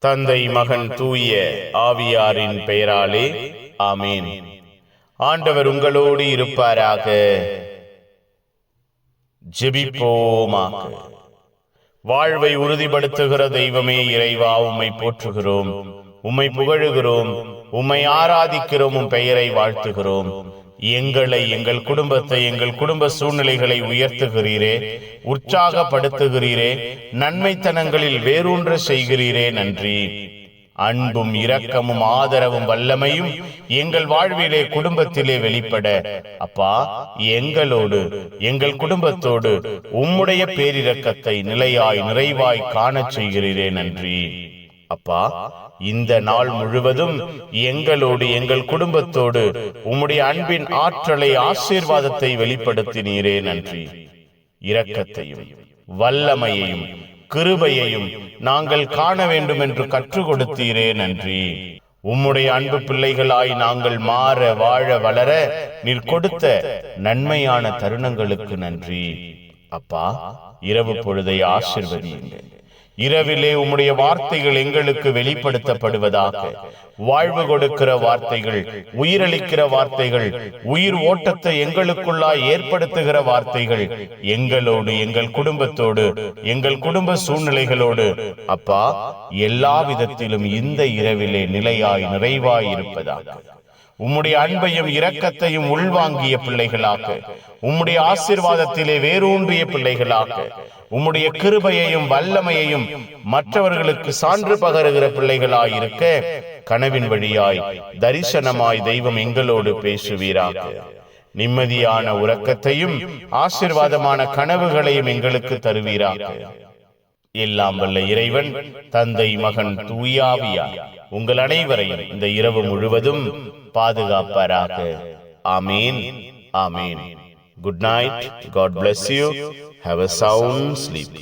தந்தை, மகன், தூய ஆவியாரின் பெயராலே ஆமீன். ஆண்டவர் உங்களோடு இருப்பாராக. ஜெபிப்போமாக. வாழ்வை உறுதிப்படுத்துகிற தெய்வமே இறைவா, உம்மை போற்றுகிறோம், உம்மை புகழுகிறோம், உம்மை ஆராதிக்கிறோம், உம் பெயரை வாழ்த்துகிறோம். எங்களை, எங்கள் குடும்பத்தை, எங்கள் குடும்ப சூழ்நிலைகளை உயர்த்துகிறீரே, உற்சாகப்படுத்துகிறீரே, நன்மைத்தனங்களில் வேரூன்ற செய்கிறீரே, நன்றி. அன்பும் இரக்கமும் ஆதரவும் வல்லமையும் எங்கள் வாழ்விலே குடும்பத்திலே வெளிப்பட அப்பா, எங்களோடு எங்கள் குடும்பத்தோடு உம்முடைய பேரிரக்கத்தை நிலையாய் நிறைவாய் காணச் செய்கிறீரே, நன்றி. அப்பா, இந்த நாள் முழுவதும் எங்களோடு எங்கள் குடும்பத்தோடு உம்முடைய அன்பின் ஆற்றலை, ஆசீர்வாதத்தை வெளிப்படுத்தினீரே, நன்றி. இரக்கத்தையும் வல்லமையையும் கிருபையையும் நாங்கள் காண வேண்டும் என்று கற்றுக் கொடுத்தீரே, நன்றி. உம்முடைய அன்பு பிள்ளைகளாய் நாங்கள் மாற, வாழ, வளர நீர் கொடுத்த நன்மையான தருணங்களுக்கு நன்றி. அப்பா, இரவு பொழுதை ஆசீர்வதியுங்கள். இரவிலே உம்முடைய வார்த்தைகள் எங்களுக்கு வெளிப்படுத்தப்படுவதாக. வாழ்வு கொடுக்கிற வார்த்தைகள், உயிரளிக்கிற வார்த்தைகள், உயிர் ஓட்டத்தை எங்களுக்குள்ளாய் ஏற்படுத்துகிற வார்த்தைகள் எங்களோடு, எங்கள் குடும்பத்தோடு, எங்கள் குடும்ப சூழ்நிலைகளோடு அப்பா எல்லா விதத்திலும் இந்த இரவிலே நிலையாய் நிறைவாய் இருப்பதாக. உம்முடைய அன்பையும் இரக்கத்தையும் உள்வாங்கிய பிள்ளைகளாக, உம்முடைய ஆசீர்வாதத்திலே வேரூன்றிய பிள்ளைகளாக, உம்முடைய கிருபையையும் வல்லமையையும் மற்றவர்களுக்கு சான்று பகருகிற பிள்ளைகளாயிருக்க கனவின் வழியாய், தரிசனமாய் தெய்வம் எங்களோடு பேசுவீராக. நிம்மதியான உறக்கத்தையும் ஆசீர்வாதமான கனவுகளையும் எங்களுக்கு தருவீராக. எல்லாம் வல்ல இறைவன், தந்தை, மகன், தூய ஆவியார் உங்கள் அனைவரையும் இந்த இரவு முழுவதும் பாதுகாப்பாராக. ஆமீன், ஆமீன். Good night. God bless you. Have a sound sleep.